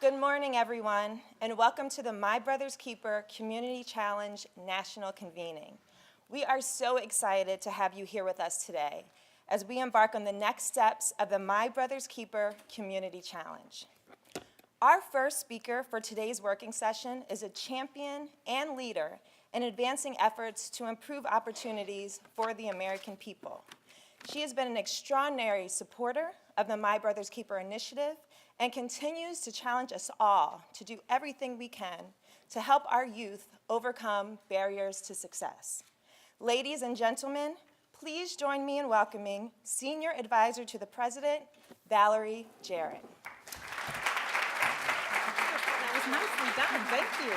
Good morning, everyone, and welcome to the My Brother's Keeper Community Challenge National Convening. We are so excited to have you here with us today as we embark on the next steps of the My Brother's Keeper Community Challenge. Our first speaker for today's working session is a champion and leader in advancing efforts to improve opportunities for the American people. She has been an extraordinary supporter of the My Brother's Keeper initiative and continues to challenge us all to do everything we can to help our youth overcome barriers to success. Ladies and gentlemen, please join me in welcoming Senior Advisor to the President, Valerie Jarrett. That was nicely done, thank you.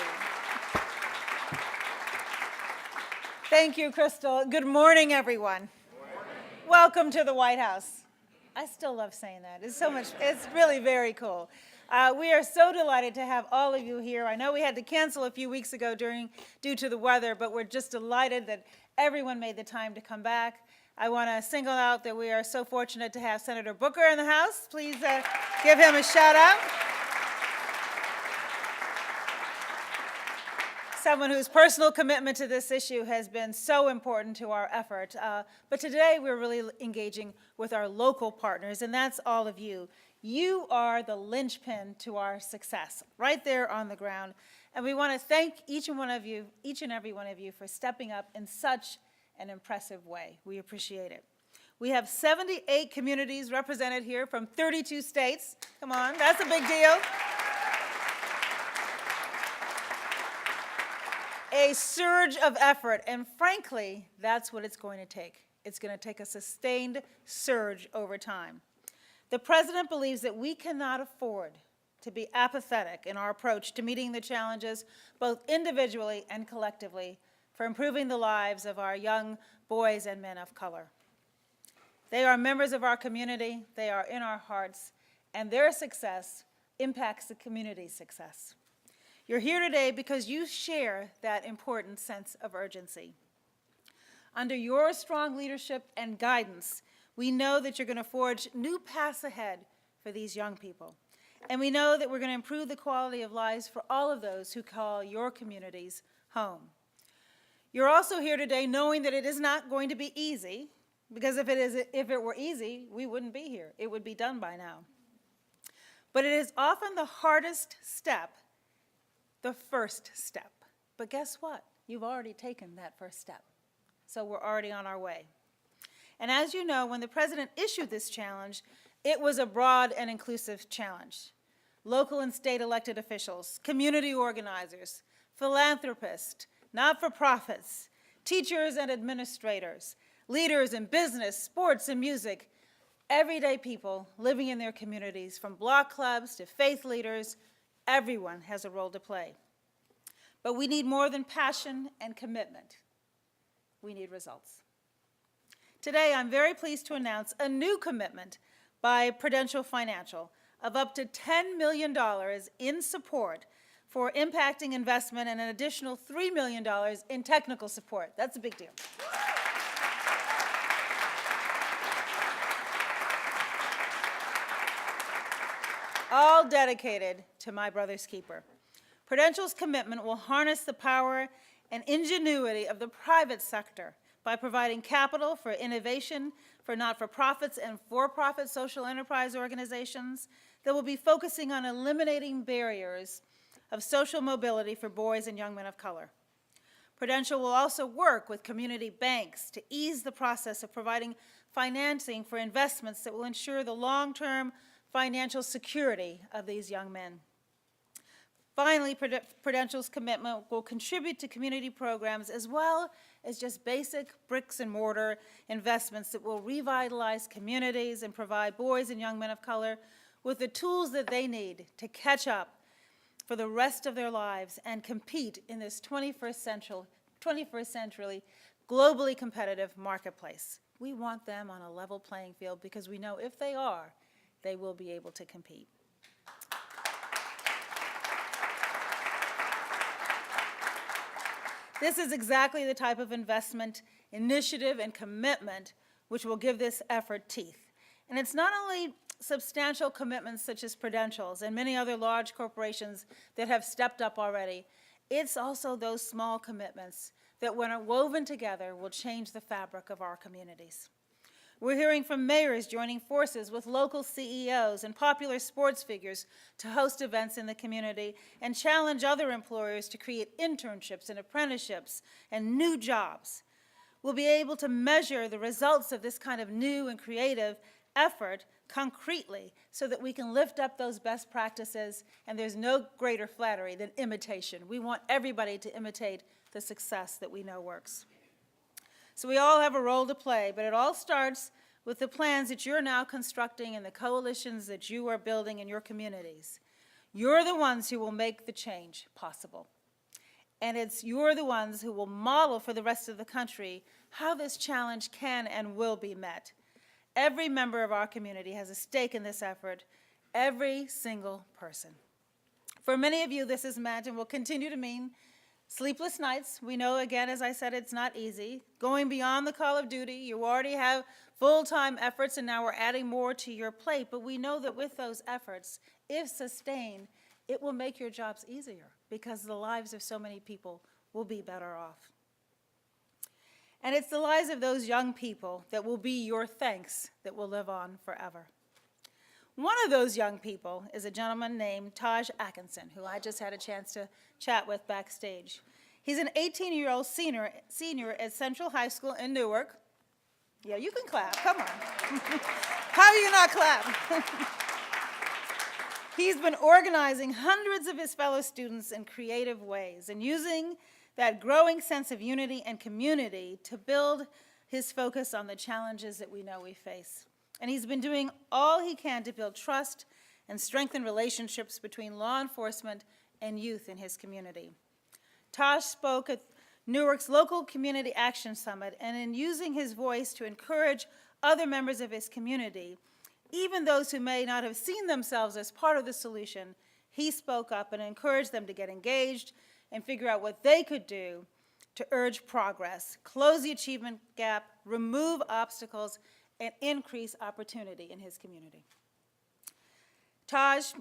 Thank you, Crystal. Good morning, everyone. Good morning. Welcome to the White House. I still love saying that. It's so much, it's really very cool. We are so delighted to have all of you here. I know we had to cancel a few weeks ago due to the weather, but we're just delighted that everyone made the time to come back. I want to single out that we are so fortunate to have Senator Booker in the house. Please give him a shout out. Someone whose personal commitment to this issue has been so important to our effort. But today we're really engaging with our local partners, and that's all of you. You are the linchpin to our success, right there on the ground. And we want to thank each and every one of you for stepping up in such an impressive way. We appreciate it. We have 78 communities represented here from 32 states. Come on, that's a big deal. A surge of effort, and frankly, that's what it's going to take. It's going to take a sustained surge over time. The President believes that we cannot afford to be apathetic in our approach to meeting the challenges, both individually and collectively, for improving the lives of our young boys and men of color. They are members of our community, they are in our hearts, and their success impacts the community's success. You're here today because you share that important sense of urgency. Under your strong leadership and guidance, we know that you're going to forge new paths ahead for these young people. And we know that we're going to improve the quality of lives for all of those who call your communities home. You're also here today knowing that it is not going to be easy, because if it were easy, we wouldn't be here. It would be done by now. But it is often the hardest step, the first step. But guess what? You've already taken that first step. So we're already on our way. And as you know, when the President issued this challenge, it was a broad and inclusive challenge. Local and state elected officials, community organizers, philanthropists, not-for-profits, teachers and administrators, leaders in business, sports, and music, everyday people living in their communities, from block clubs to faith leaders. Everyone has a role to play. But we need more than passion and commitment. We need results. Today, I'm very pleased to announce a new commitment by Prudential Financial of up to $10 million in support for impacting investment and an additional $3 million in technical support. That's a big deal. All dedicated to My Brother's Keeper. Prudential's commitment will harness the power and ingenuity of the private sector by providing capital for innovation for not-for-profits and for-profit social enterprise organizations that will be focusing on eliminating barriers of social mobility for boys and young men of color. Prudential will also work with community banks to ease the process of providing financing for investments that will ensure the long-term financial security of these young men. Finally, Prudential's commitment will contribute to community programs as well as just basic bricks and mortar investments that will revitalize communities and provide boys and young men of color with the tools that they need to catch up for the rest of their lives and compete in this 21st century globally competitive marketplace. We want them on a level playing field because we know if they are, they will be able to compete. This is exactly the type of investment, initiative, and commitment which will give this effort teeth. And it's not only substantial commitments such as Prudential's and many other large corporations that have stepped up already, it's also those small commitments that, when woven together, will change the fabric of our communities. We're hearing from mayors joining forces with local CEOs and popular sports figures to host events in the community and challenge other employers to create internships and apprenticeships and new jobs. We'll be able to measure the results of this kind of new and creative effort concretely so that we can lift up those best practices, and there's no greater flattery than imitation. We want everybody to imitate the success that we know works. So we all have a role to play, but it all starts with the plans that you're now constructing and the coalitions that you are building in your communities. You're the ones who will make the change possible. And you're the ones who will model for the rest of the country how this challenge can and will be met. Every member of our community has a stake in this effort, every single person. For many of you, this has meant and will continue to mean sleepless nights. We know, again, as I said, it's not easy. Going beyond the call of duty, you already have full-time efforts, and now we're adding more to your plate. But we know that with those efforts, if sustained, it will make your jobs easier because the lives of so many people will be better off. And it's the lives of those young people that will be your thanks that will live on forever. One of those young people is a gentleman named Taj Atkinson, who I just had a chance to chat with backstage. He's an 18-year-old senior at Central High School in Newark. Yeah, you can clap, come on. How do you not clap? He's been organizing hundreds of his fellow students in creative ways and using that growing sense of unity and community to build his focus on the challenges that we know we face. And he's been doing all he can to build trust and strengthen relationships between law enforcement and youth in his community. Taj spoke at Newark's local community action summit, and in using his voice to encourage other members of his community, even those who may not have seen themselves as part of the solution, he spoke up and encouraged them to get engaged and figure out what they could do to urge progress, close the achievement gap, remove obstacles, and increase opportunity in his community. Taj,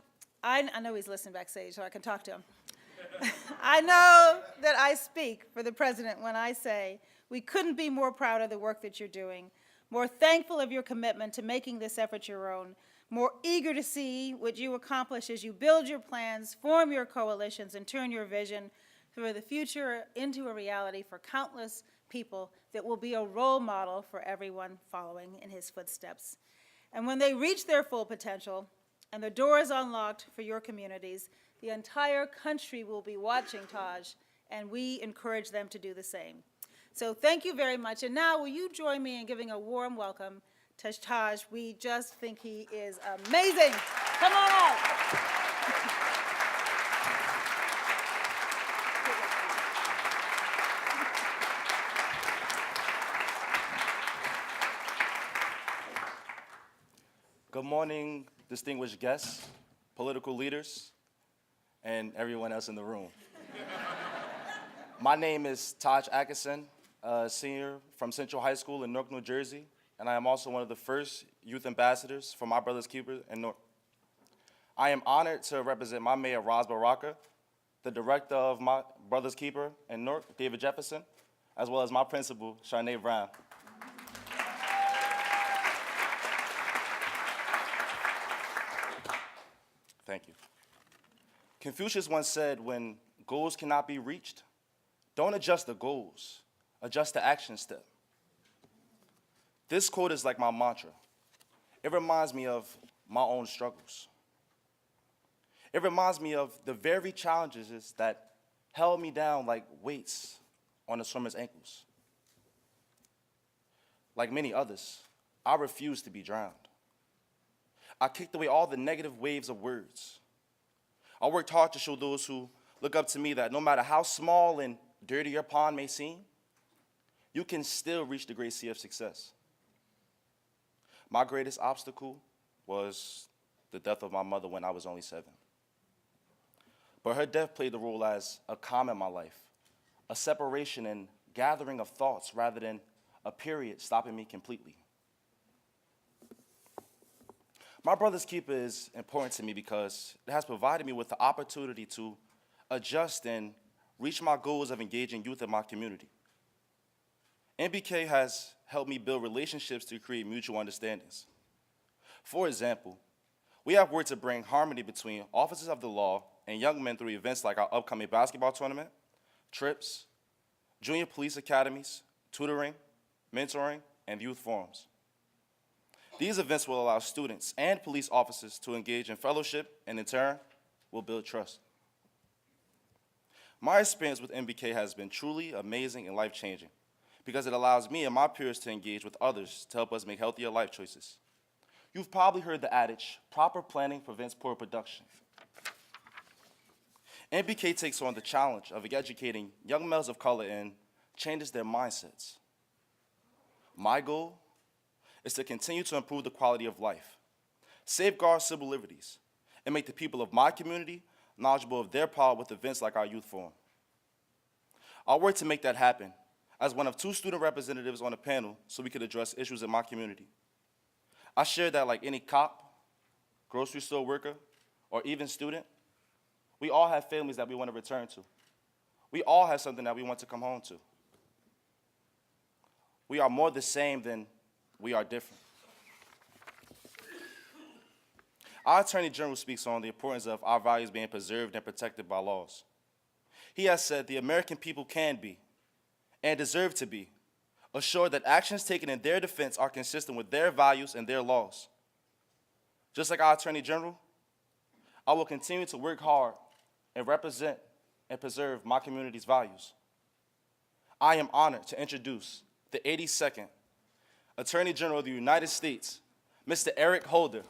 I know he's listening backstage, so I can talk to him. I know that I speak for the president when I say we couldn't be more proud of the work that you're doing, more thankful of your commitment to making this effort your own, more eager to see what you accomplish as you build your plans, form your coalitions, and turn your vision for the future into a reality for countless people that will be a role model for everyone following in his footsteps. And when they reach their full potential and the door is unlocked for your communities, the entire country will be watching Taj, and we encourage them to do the same. So thank you very much. And now will you join me in giving a warm welcome to Taj? We just think he is amazing. Come on out. Good morning, distinguished guests, political leaders, and everyone else in the room. My name is Taj Atkinson, a senior from Central High School in Newark, New Jersey, and I am also one of the first youth ambassadors for My Brother's Keeper in Newark. I am honored to represent my mayor, Ras Baraka, the director of My Brother's Keeper in Newark, David Jefferson, as well as my principal, Sharnae Brown. Thank you. Confucius once said, when goals cannot be reached, don't adjust the goals, adjust the action step. This quote is like my mantra. It reminds me of my own struggles. It reminds me of the very challenges that held me down like weights on a swimmer's ankles. Like many others, I refused to be drowned. I kicked away all the negative waves of words. I worked hard to show those who look up to me that no matter how small and dirty your pond may seem, you can still reach the great sea of success. My greatest obstacle was the death of my mother when I was only 7. But her death played the role as a calm in my life, a separation and gathering of thoughts rather than a period stopping me completely. My brother's keeper is important to me because it has provided me with the opportunity to adjust and reach my goals of engaging youth in my community. MBK has helped me build relationships to create mutual understandings. For example, we have worked to bring harmony between officers of the law and young men through events like our upcoming basketball tournament, trips, junior police academies, tutoring, mentoring, and youth forums. These events will allow students and police officers to engage in fellowship and in turn will build trust. My experience with MBK has been truly amazing and life-changing because it allows me and my peers to engage with others to help us make healthier life choices. You've probably heard the adage, proper planning prevents poor production. MBK takes on the challenge of educating young males of color and changes their mindsets. My goal is to continue to improve the quality of life, safeguard civil liberties, and make the people of my community knowledgeable of their power with events like our youth forum. I'll work to make that happen as one of 2 student representatives on the panel so we could address issues in my community. I share that like any cop, grocery store worker, or even student, we all have families that we want to return to. We all have something that we want to come home to. We are more the same than we are different. Our Attorney General speaks on the importance of our values being preserved and protected by laws. He has said the American people can be, and deserve to be, assured that actions taken in their defense are consistent with their values and their laws. Just like our Attorney General, I will continue to work hard and represent and preserve my community's values. I am honored to introduce the 82nd Attorney General of the United States, Mr. Eric Holder.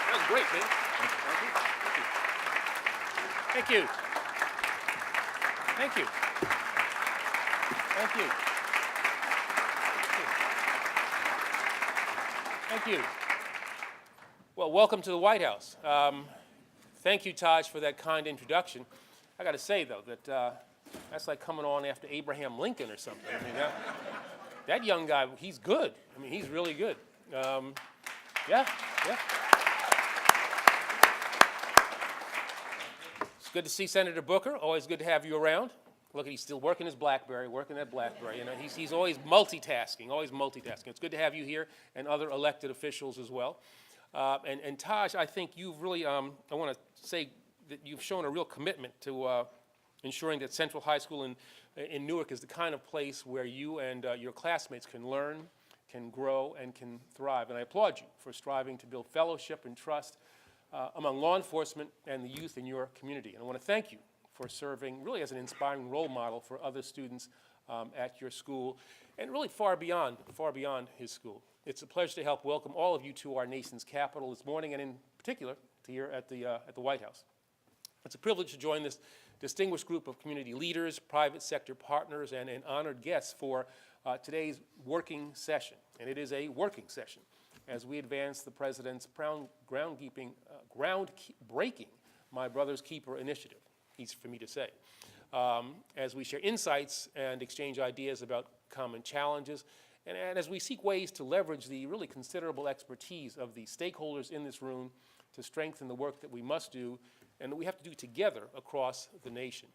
That was great, man. Thank you. Thank you. Thank you. Thank you. Well, welcome to the White House. Thank you, Taj, for that kind introduction. I got to say, though, that that's like coming on after Abraham Lincoln or something. I mean, that young guy, he's good. I mean, he's really good. Yeah. It's good to see Senator Booker. Always good to have you around. Look, he's still working his BlackBerry, working that BlackBerry. You know, he's always multitasking, always multitasking. It's good to have you here and other elected officials as well. And Taj, I think you've really, I want to say that you've shown a real commitment to ensuring that Central High School in Newark is the kind of place where you and your classmates can learn, can grow, and can thrive. And I applaud you for striving to build fellowship and trust among law enforcement and the youth in your community. And I want to thank you for serving really as an inspiring role model for other students at your school and really far beyond his school. It's a pleasure to help welcome all of you to our nation's capital this morning and in particular to here at the White House. It's a privilege to join this distinguished group of community leaders, private sector partners, and honored guests for today's working session. And it is a working session as we advance the President's groundbreaking My Brother's Keeper initiative, easy for me to say, as we share insights and exchange ideas about common challenges, and as we seek ways to leverage the really considerable expertise of the stakeholders in this room to strengthen the work that we must do and that we have to do together across the nation.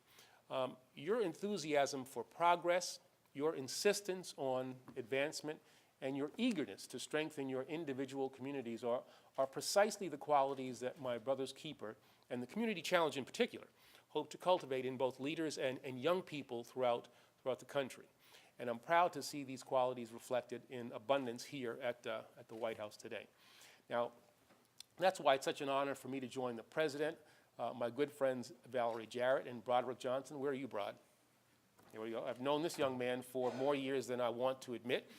Your enthusiasm for progress, your insistence on advancement, and your eagerness to strengthen your individual communities are precisely the qualities that My Brother's Keeper and the Community Challenge in particular hope to cultivate in both leaders and young people throughout the country. And I'm proud to see these qualities reflected in abundance here at the White House today. Now, that's why it's such an honor for me to join the President, my good friends Valerie Jarrett and Broderick Johnson. Where are you, Brod? Here we go. I've known this young man for more years than I want to admit,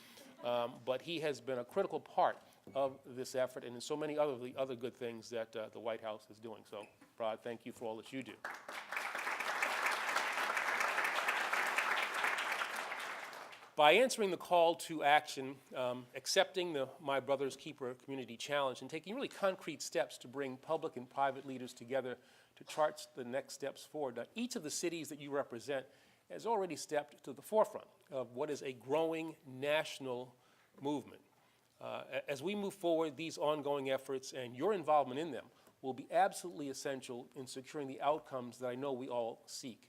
but he has been a critical part of this effort and in so many other good things that the White House is doing. So, Brod, thank you for all that you do. By answering the call to action, accepting the My Brother's Keeper Community Challenge, and taking really concrete steps to bring public and private leaders together to chart the next steps forward. Now, each of the cities that you represent has already stepped to the forefront of what is a growing national movement. As we move forward, these ongoing efforts and your involvement in them will be absolutely essential in securing the outcomes that I know we all seek.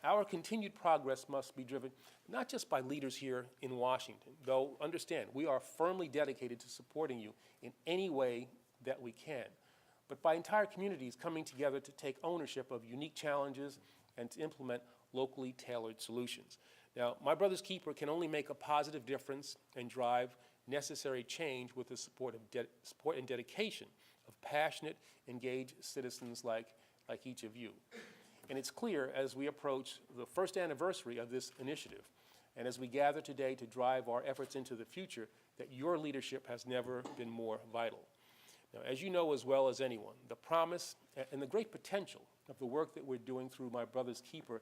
Our continued progress must be driven not just by leaders here in Washington, though understand we are firmly dedicated to supporting you in any way that we can, but by entire communities coming together to take ownership of unique challenges and to implement locally tailored solutions. Now, My Brother's Keeper can only make a positive difference and drive necessary change with the support and dedication of passionate, engaged citizens like each of you. And it's clear as we approach the first anniversary of this initiative, and as we gather today to drive our efforts into the future, that your leadership has never been more vital. Now, as you know as well as anyone, the promise and the great potential of the work that we're doing through My Brother's Keeper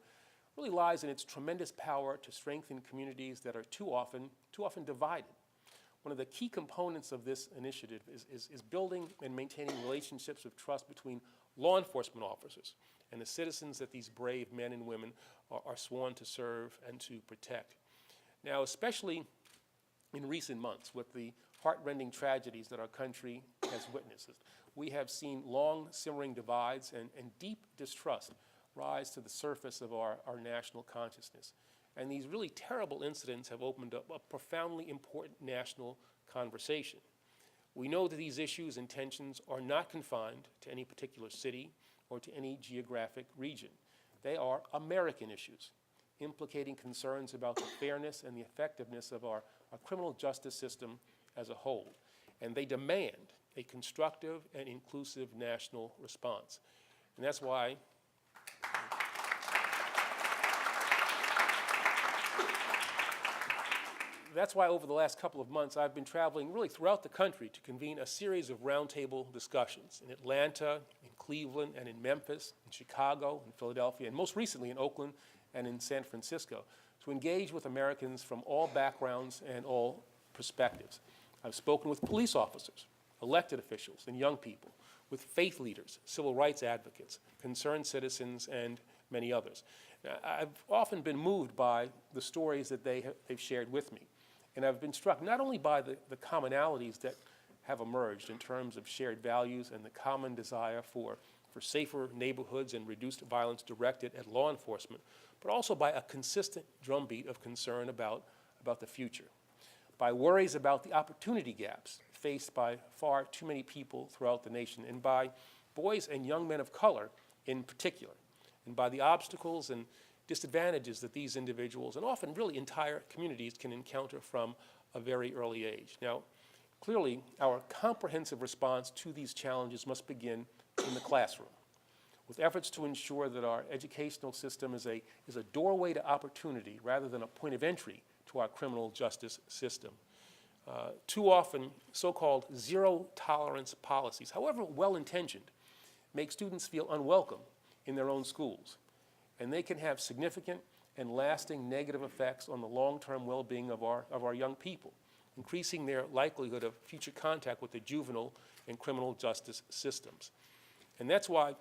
really lies in its tremendous power to strengthen communities that are too often divided. One of the key components of this initiative is building and maintaining relationships of trust between law enforcement officers and the citizens that these brave men and women are sworn to serve and to protect. Now, especially in recent months, with the heart-rending tragedies that our country has witnessed, we have seen long simmering divides and deep distrust rise to the surface of our national consciousness. And these really terrible incidents have opened up a profoundly important national conversation. We know that these issues and tensions are not confined to any particular city or to any geographic region. They are American issues, implicating concerns about the fairness and the effectiveness of our criminal justice system as a whole. And they demand a constructive and inclusive national response. And that's why over the last couple of months I've been traveling really throughout the country to convene a series of roundtable discussions in Atlanta, in Cleveland, and in Memphis, in Chicago, in Philadelphia, and most recently in Oakland and in San Francisco, to engage with Americans from all backgrounds and all perspectives. I've spoken with police officers, elected officials, and young people, with faith leaders, civil rights advocates, concerned citizens, and many others. Now, I've often been moved by the stories that they've shared with me. And I've been struck not only by the commonalities that have emerged in terms of shared values and the common desire for safer neighborhoods and reduced violence directed at law enforcement, but also by a consistent drumbeat of concern about the future, by worries about the opportunity gaps faced by far too many people throughout the nation, and by boys and young men of color in particular, and by the obstacles and disadvantages that these individuals, and often really entire communities, can encounter from a very early age. Now, clearly, our comprehensive response to these challenges must begin in the classroom, with efforts to ensure that our educational system is a doorway to opportunity rather than a point of entry to our criminal justice system. Too often, so-called zero-tolerance policies, however well-intentioned, make students feel unwelcome in their own schools. And they can have significant and lasting negative effects on the long-term well-being of our young people, increasing their likelihood of future contact with the juvenile and criminal justice systems. And that's why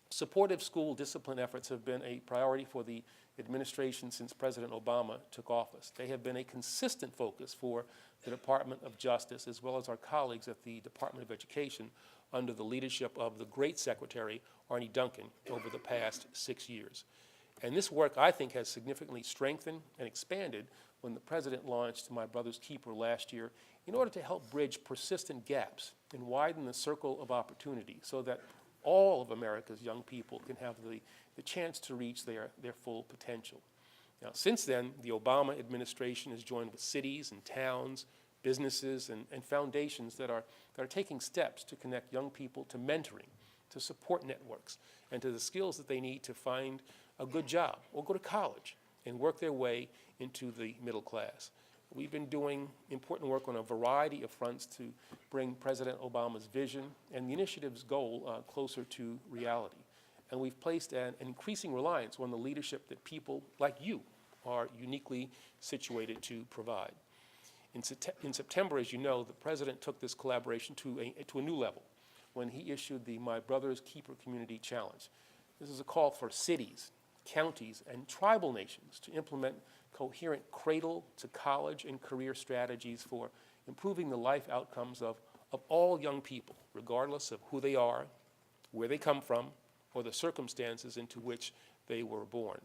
supportive school discipline efforts have been a priority for the administration since President Obama took office. They have been a consistent focus for the Department of Justice, as well as our colleagues at the Department of Education under the leadership of the great Secretary Arne Duncan over the past 6 years. And this work, I think, has significantly strengthened and expanded when the President launched My Brother's Keeper last year in order to help bridge persistent gaps and widen the circle of opportunity so that all of America's young people can have the chance to reach their full potential. Now, since then, the Obama administration has joined with cities and towns, businesses, and foundations that are taking steps to connect young people to mentoring, to support networks, and to the skills that they need to find a good job or go to college and work their way into the middle class. We've been doing important work on a variety of fronts to bring President Obama's vision and the initiative's goal closer to reality. And we've placed an increasing reliance on the leadership that people like you are uniquely situated to provide. In September, as you know, the President took this collaboration to a new level when he issued the My Brother's Keeper Community Challenge. This is a call for cities, counties, and tribal nations to implement coherent cradle to college and career strategies for improving the life outcomes of all young people, regardless of who they are, where they come from, or the circumstances into which they were born.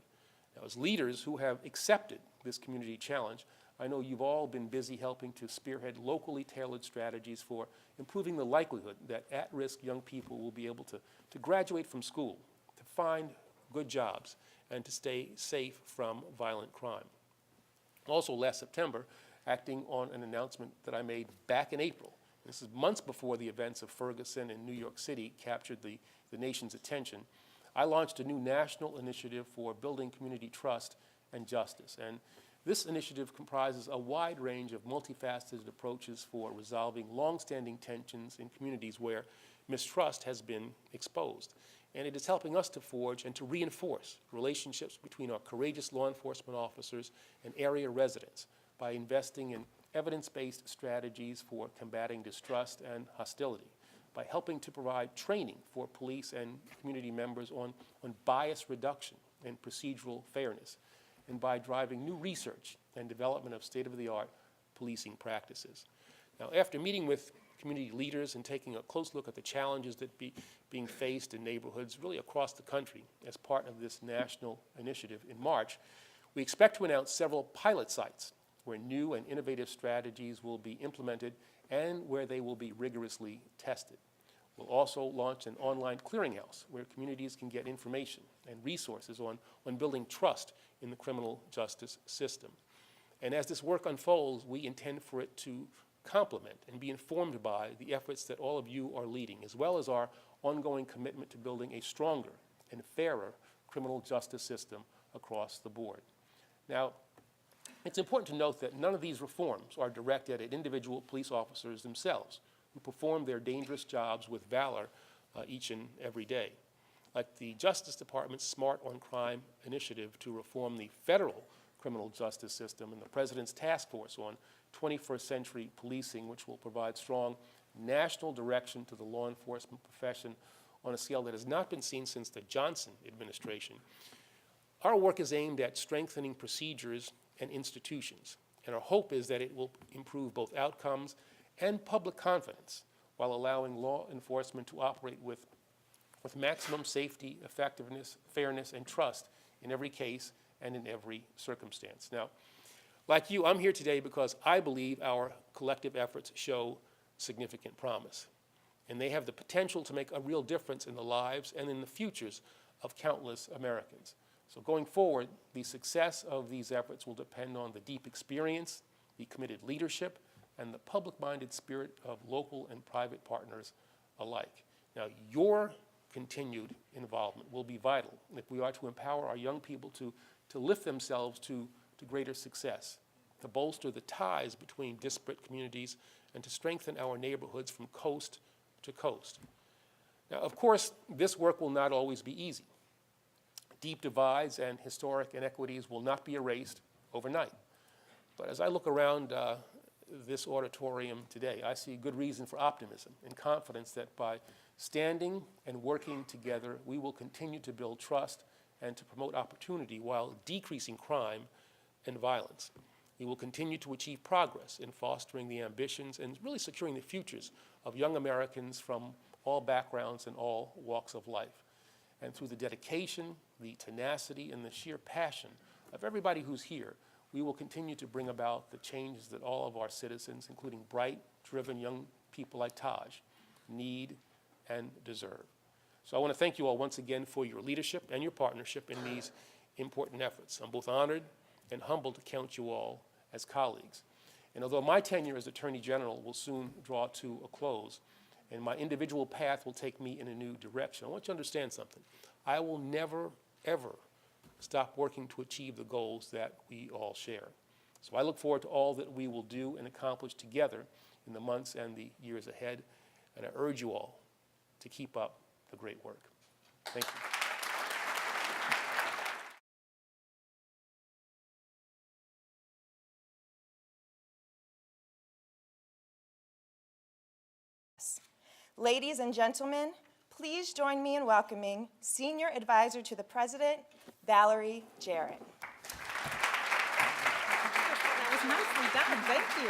Now, as leaders who have accepted this community challenge, I know you've all been busy helping to spearhead locally tailored strategies for improving the likelihood that at-risk young people will be able to graduate from school, to find good jobs, and to stay safe from violent crime. Also, last September, acting on an announcement that I made back in April, this is months before the events of Ferguson and New York City captured the nation's attention, I launched a new national initiative for building community trust and justice. And this initiative comprises a wide range of multifaceted approaches for resolving longstanding tensions in communities where mistrust has been exposed. And it is helping us to forge and to reinforce relationships between our courageous law enforcement officers and area residents by investing in evidence-based strategies for combating distrust and hostility, by helping to provide training for police and community members on bias reduction and procedural fairness, and by driving new research and development of state-of-the-art policing practices. Now, after meeting with community leaders and taking a close look at the challenges that being faced in neighborhoods really across the country as part of this national initiative in March, we expect to announce several pilot sites where new and innovative strategies will be implemented and where they will be rigorously tested. We'll also launch an online clearinghouse where communities can get information and resources on building trust in the criminal justice system. And as this work unfolds, we intend for it to complement and be informed by the efforts that all of you are leading, as well as our ongoing commitment to building a stronger and fairer criminal justice system across the board. Now, it's important to note that none of these reforms are directed at individual police officers themselves, who perform their dangerous jobs with valor each and every day. Like the Justice Department's Smart on Crime initiative to reform the federal criminal justice system and the President's Task Force on 21st Century Policing, which will provide strong national direction to the law enforcement profession on a scale that has not been seen since the Johnson administration. Our work is aimed at strengthening procedures and institutions, and our hope is that it will improve both outcomes and public confidence while allowing law enforcement to operate with maximum safety, effectiveness, fairness, and trust in every case and in every circumstance. Now, like you, I'm here today because I believe our collective efforts show significant promise, and they have the potential to make a real difference in the lives and in the futures of countless Americans. So going forward, the success of these efforts will depend on the deep experience, the committed leadership, and the public-minded spirit of local and private partners alike. Now, your continued involvement will be vital if we are to empower our young people to lift themselves to greater success, to bolster the ties between disparate communities, and to strengthen our neighborhoods from coast to coast. Now, of course, this work will not always be easy. Deep divides and historic inequities will not be erased overnight. But as I look around this auditorium today, I see good reason for optimism and confidence that by standing and working together, we will continue to build trust and to promote opportunity while decreasing crime and violence. We will continue to achieve progress in fostering the ambitions and really securing the futures of young Americans from all backgrounds and all walks of life. And through the dedication, the tenacity, and the sheer passion of everybody who's here, we will continue to bring about the changes that all of our citizens, including bright, driven young people like Taj, need and deserve. So I want to thank you all once again for your leadership and your partnership in these important efforts. I'm both honored and humbled to count you all as colleagues. And although my tenure as Attorney General will soon draw to a close, and my individual path will take me in a new direction, I want you to understand something. I will never, ever stop working to achieve the goals that we all share. So I look forward to all that we will do and accomplish together in the months and the years ahead, and I urge you all to keep up the great work. Thank you. Ladies and gentlemen, please join me in welcoming Senior Advisor to the President, Valerie Jarrett. Thank you.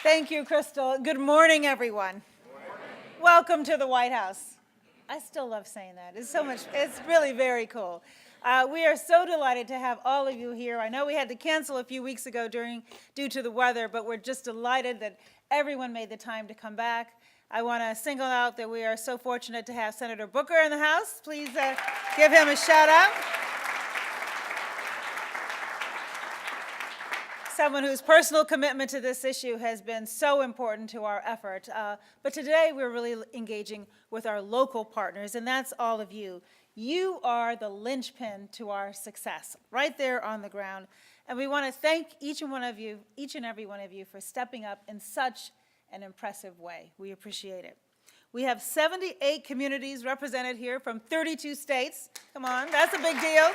Thank you, Crystal. Good morning, everyone. Welcome to the White House. I still love saying that. It's really very cool. We are so delighted to have all of you here. I know we had to cancel a few weeks ago due to the weather, but we're just delighted that everyone made the time to come back. I want to single out that we are so fortunate to have Senator Booker in the house. Please give him a shout out. Someone whose personal commitment to this issue has been so important to our effort. But today we're really engaging with our local partners, and that's all of you. You are the linchpin to our success, right there on the ground. And we want to thank each and every one of you for stepping up in such an impressive way. We appreciate it. We have 78 communities represented here from 32 states. Come on, that's a big deal.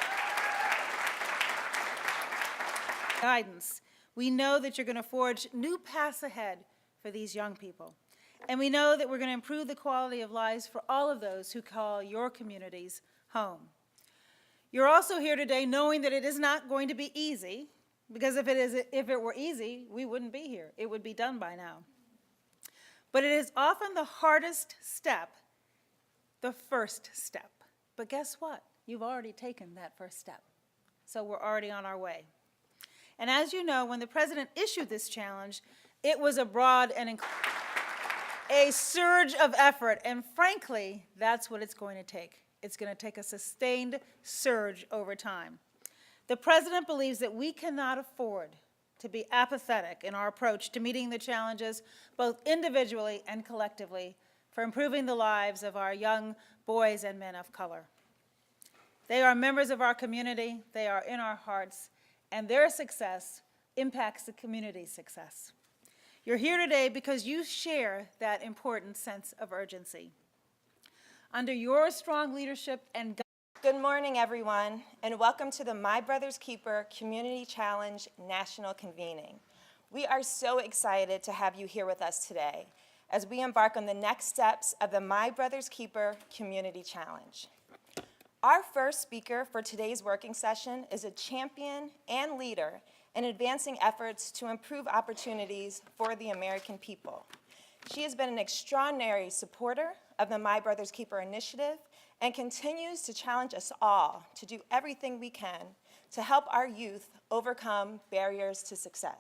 Guidance. We know that you're going to forge new paths ahead for these young people. And we know that we're going to improve the quality of lives for all of those who call your communities home. You're also here today knowing that it is not going to be easy, because if it were easy, we wouldn't be here. It would be done by now. But it is often the hardest step, the first step. But guess what? You've already taken that first step. So we're already on our way. And as you know, when the president issued this challenge, it was a broad and a surge of effort, and frankly, that's what it's going to take. It's going to take a sustained surge over time. The president believes that we cannot afford to be apathetic in our approach to meeting the challenges, both individually and collectively, for improving the lives of our young boys and men of color. They are members of our community, they are in our hearts, and their success impacts the community's success. You're here today because you share that important sense of urgency. Under your strong leadership and guidance. Good morning, everyone, and welcome to the My Brother's Keeper Community Challenge National Convening. We are so excited to have you here with us today as we embark on the next steps of the My Brother's Keeper Community Challenge. Our first speaker for today's working session is a champion and leader in advancing efforts to improve opportunities for the American people. She has been an extraordinary supporter of the My Brother's Keeper initiative and continues to challenge us all to do everything we can to help our youth overcome barriers to success.